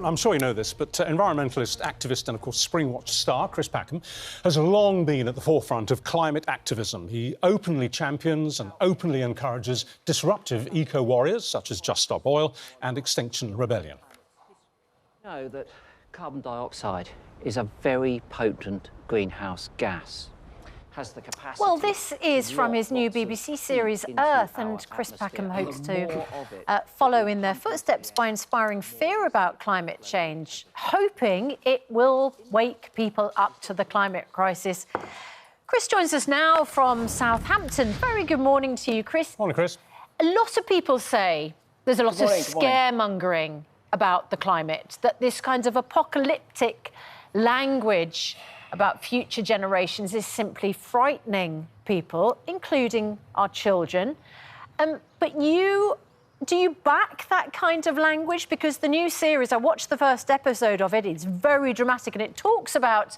I'm sure you know this, but environmentalist, activist and, of course, Springwatch star Chris Packham has long been at the forefront of climate activism. He openly champions and openly encourages disruptive eco-warriors such as Just Stop Oil and Extinction Rebellion. You know that carbon dioxide is a very potent greenhouse gas. Has the capacity. Well, this is from his new BBC series Earth, and Chris Packham hopes to follow in their footsteps by inspiring fear about climate change, hoping it will wake people up to the climate crisis. Chris joins us now from Southampton. Very good morning to you, Chris. Morning, Chris. A lot of people say there's a lot of scaremongering about the climate, that this kind of apocalyptic language about future generations is simply frightening people, including our children. But do you back that kind of language? Because the new series, I watched the first episode of it, it's very dramatic and it talks about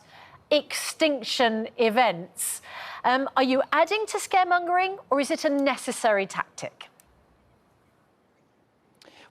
extinction events. Are you adding to scaremongering, or is it a necessary tactic?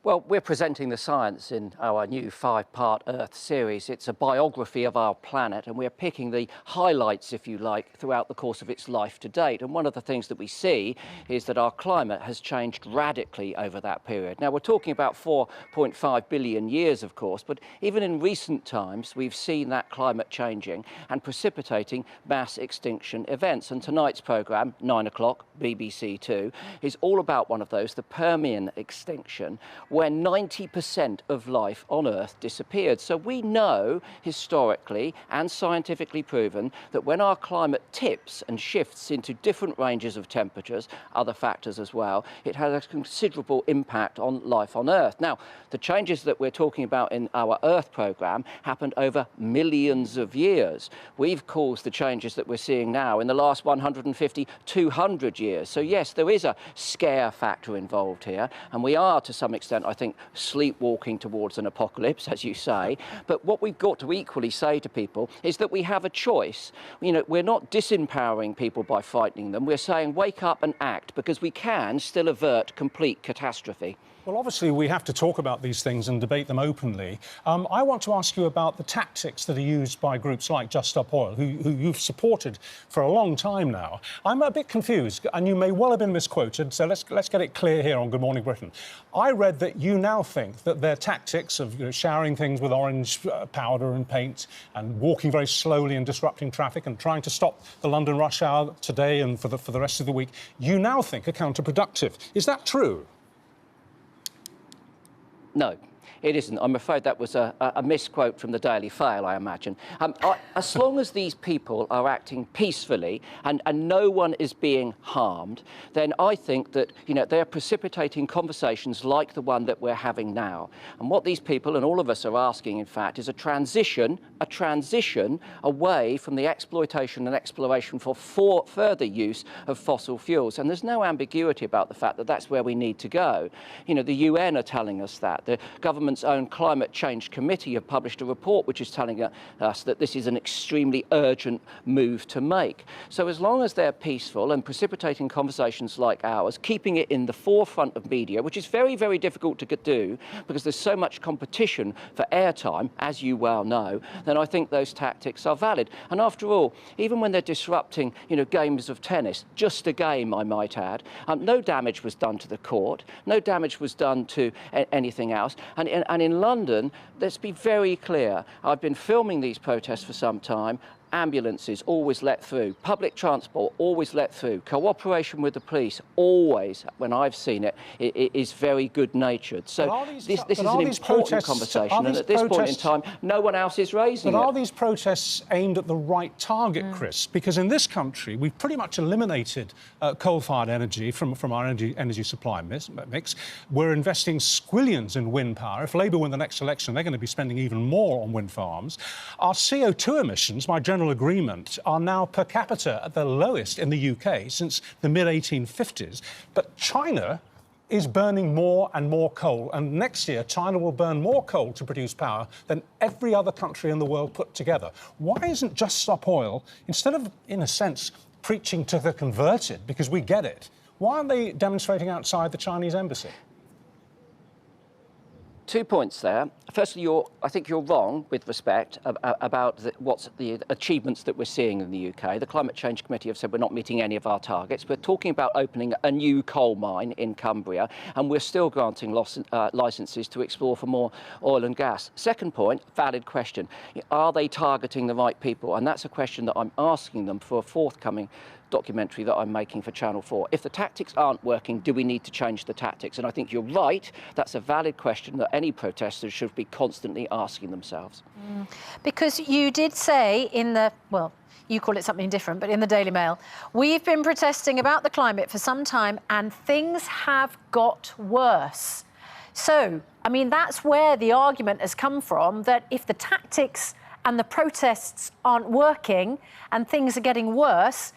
Well, we're presenting the science in our new 5-part Earth series. It's a biography of our planet, and we're picking the highlights, if you like, throughout the course of its life to date. And one of the things that we see is that our climate has changed radically over that period. Now, we're talking about 4.5 billion years, of course, but even in recent times, we've seen that climate changing and precipitating mass extinction events. And tonight's programme, 9 o'clock, BBC 2, is all about one of those, the Permian extinction, where 90% of life on Earth disappeared. So we know, historically and scientifically proven, that when our climate tips and shifts into different ranges of temperatures, other factors as well, it has a considerable impact on life on Earth. Now, the changes that we're talking about in our Earth programme happened over millions of years. We've caused the changes that we're seeing now in the last 150, 200 years. So yes, there is a scare factor involved here, and we are, to some extent, I think, sleepwalking towards an apocalypse, as you say. But what we've got to equally say to people is that we have a choice. You know, we're not disempowering people by frightening them. We're saying wake up and act, because we can still avert complete catastrophe. Well, obviously, we have to talk about these things and debate them openly. I want to ask you about the tactics that are used by groups like Just Stop Oil, who you've supported for a long time now. I'm a bit confused, and you may well have been misquoted, so let's get it clear here on Good Morning Britain. I read that you now think that their tactics of showering things with orange powder and paint and walking very slowly and disrupting traffic and trying to stop the London rush hour today and for the rest of the week, you now think are counterproductive. Is that true? No, it isn't. I'm afraid that was a misquote from the Daily Fail, I imagine. As long as these people are acting peacefully and no one is being harmed, then I think that, you know, they're precipitating conversations like the one that we're having now. And what these people and all of us are asking, in fact, is a transition away from the exploitation and exploration for further use of fossil fuels. And there's no ambiguity about the fact that that's where we need to go. You know, the UN are telling us that. The government's own Climate Change Committee have published a report which is telling us that this is an extremely urgent move to make. So as long as they're peaceful and precipitating conversations like ours, keeping it in the forefront of media, which is very, very difficult to do because there's so much competition for airtime, as you well know, then I think those tactics are valid. And after all, even when they're disrupting, you know, games of tennis, just a game, I might add, no damage was done to the court, no damage was done to anything else. And in London, let's be very clear, I've been filming these protests for some time. Ambulances always let through, public transport always let through, cooperation with the police always, when I've seen it, is very good-natured. So this is an important conversation, and at this point in time, no one else is raising it. But are these protests aimed at the right target, Chris? Because in this country, we've pretty much eliminated coal-fired energy from our energy supply mix. We're investing squillions in wind power. If Labour win the next election, they're going to be spending even more on wind farms. Our CO2 emissions, my general agreement, are now per capita at the lowest in the UK since the mid-1850s. But China is burning more and more coal, and next year China will burn more coal to produce power than every other country in the world put together. Why isn't Just Stop Oil, instead of, in a sense, preaching to the converted, because we get it, why aren't they demonstrating outside the Chinese embassy? 2 points there. Firstly, I think you're wrong with respect about what's the achievements that we're seeing in the UK. The Climate Change Committee have said we're not meeting any of our targets. We're talking about opening a new coal mine in Cumbria, and we're still granting licences to explore for more oil and gas. Second point, valid question. Are they targeting the right people? And that's a question that I'm asking them for a forthcoming documentary that I'm making for Channel 4. If the tactics aren't working, do we need to change the tactics? And I think you're right. That's a valid question that any protesters should be constantly asking themselves. Because you did say in the, well, you call it something different, but in the Daily Mail, we've been protesting about the climate for some time and things have got worse. So, I mean, that's where the argument has come from, that if the tactics and the protests aren't working and things are getting worse,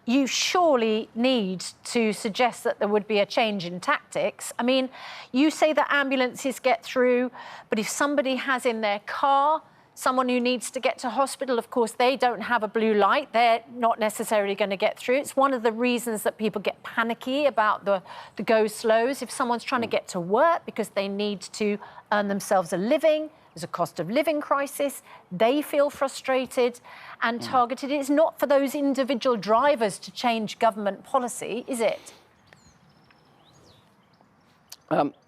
you surely need to suggest that there would be a change in tactics. I mean, you say that ambulances get through, but if somebody has in their car someone who needs to get to hospital, of course, they don't have a blue light. They're not necessarily going to get through. It's one of the reasons that people get panicky about the go-slows. If someone's trying to get to work because they need to earn themselves a living, there's a cost of living crisis, they feel frustrated and targeted. It's not for those individual drivers to change government policy, is it?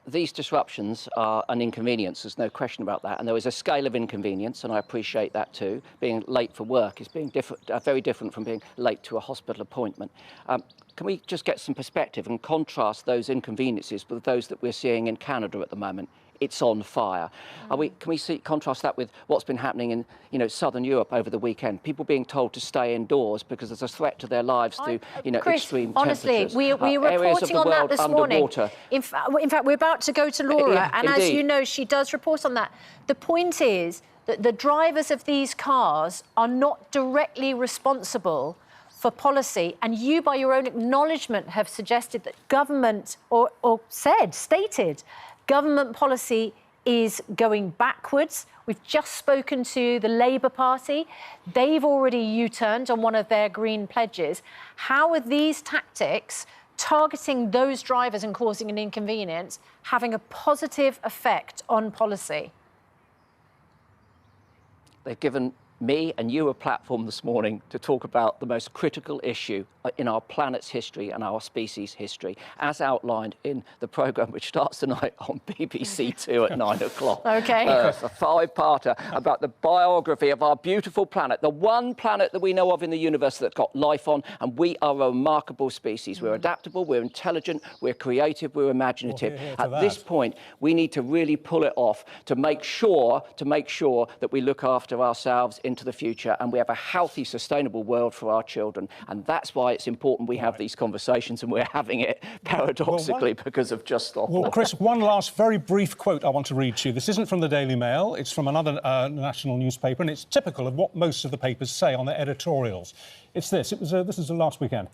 These disruptions are an inconvenience, there's no question about that, and there is a scale of inconvenience, and I appreciate that too. Being late for work is very different from being late to a hospital appointment. Can we just get some perspective and contrast those inconveniences with those that we're seeing in Canada at the moment? It's on fire. Can we contrast that with what's been happening in Southern Europe over the weekend? People being told to stay indoors because there's a threat to their lives through Chris, extreme honestly, temperatures. we were reporting on that this morning. In fact, we're about to go to Laura, and as you know, she does report on that. The point is that the drivers of these cars are not directly responsible for policy, and you, by your own acknowledgement, have suggested that government, or stated, government policy is going backwards. We've just spoken to the Labour Party. They've already U-turned on one of their green pledges. How are these tactics, targeting those drivers and causing an inconvenience, having a positive effect on policy? They've given me and you a platform this morning to talk about the most critical issue in our planet's history and our species' history, as outlined in the programme which starts tonight on BBC Two at 9 o'clock. OK. A five-parter about the biography of our beautiful planet, the one planet that we know of in the universe that's got life on, and we are a remarkable species. We're adaptable, we're intelligent, we're creative, we're imaginative. At this point, we need to really pull it off to make sure that we look after ourselves into the future and we have a healthy, sustainable world for our children. And that's why it's important we have these conversations, and we're having it paradoxically because of Just Stop. Well, Chris, one last very brief quote I want to read to you. This isn't from the Daily Mail, it's from another national newspaper, and it's typical of what most of the papers say on their editorials. It's this. This is last weekend.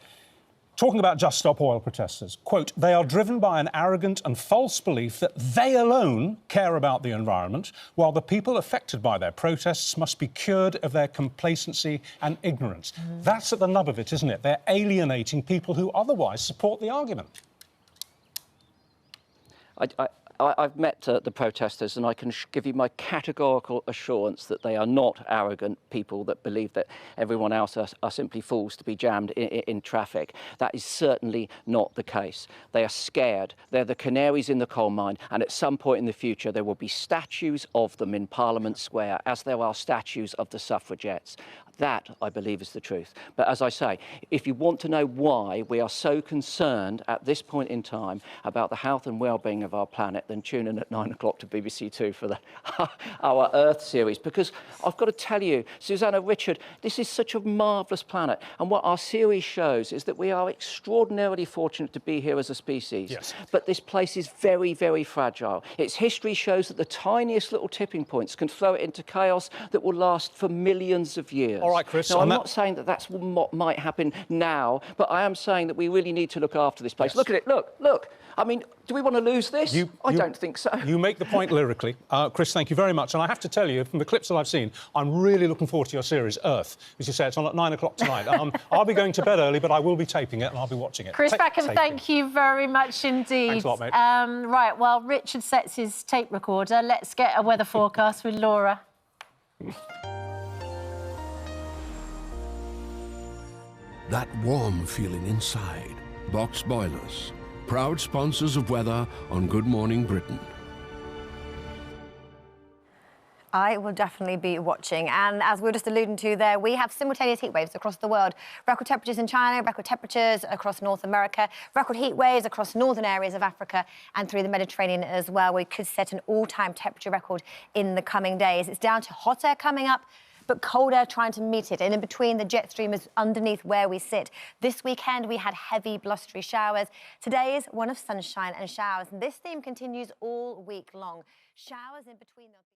Talking about Just Stop Oil protesters, quote, they are driven by an arrogant and false belief that they alone care about the environment, while the people affected by their protests must be cured of their complacency and ignorance. That's at the nub of it, isn't it? They're alienating people who otherwise support the argument. I've met the protesters, and I can give you my categorical assurance that they are not arrogant people that believe that everyone else are simply fools to be jammed in traffic. That is certainly not the case. They are scared. They're the canaries in the coal mine, and at some point in the future there will be statues of them in Parliament Square, as there are statues of the suffragettes. That, I believe, is the truth. But as I say, if you want to know why we are so concerned at this point in time about the health and well-being of our planet, then tune in at 9 o'clock to BBC Two for our Earth series. Because I've got to tell you, Susanna, Richard, this is such a marvellous planet. And what our series shows is that we are extraordinarily fortunate to be here as a species. Yes. But this place is very, very fragile. Its history shows that the tiniest little tipping points can throw it into chaos that will last for millions of years. All right, Chris. Now, I'm not saying that that's what might happen now, but I am saying that we really need to look after this place. Yes. Look at it. Look. I mean, do we want to lose this? I don't think so. You make the point lyrically. Chris, thank you very much. And I have to tell you, from the clips that I've seen, I'm really looking forward to your series, Earth. As you say, it's on at 9 o'clock tonight. I'll be going to bed early, but I will be taping it and I'll be watching it. Chris Packham, thank you very much indeed. Thanks a lot, mate. Right, while Richard sets his tape recorder, let's get a weather forecast with Laura. That warm feeling inside. Box Boilers, proud sponsors of weather on Good Morning Britain. I will definitely be watching. And as we were just alluding to there, we have simultaneous heat waves across the world. Record temperatures in China, record temperatures across North America, record heat waves across northern areas of Africa and through the Mediterranean as well. We could set an all-time temperature record in the coming days. It's down to hot air coming up, but cold air trying to meet it. And in between, the jet stream is underneath where we sit. This weekend, we had heavy blustery showers. Today is one of sunshine and showers. And this theme continues all week long. Showers in between those...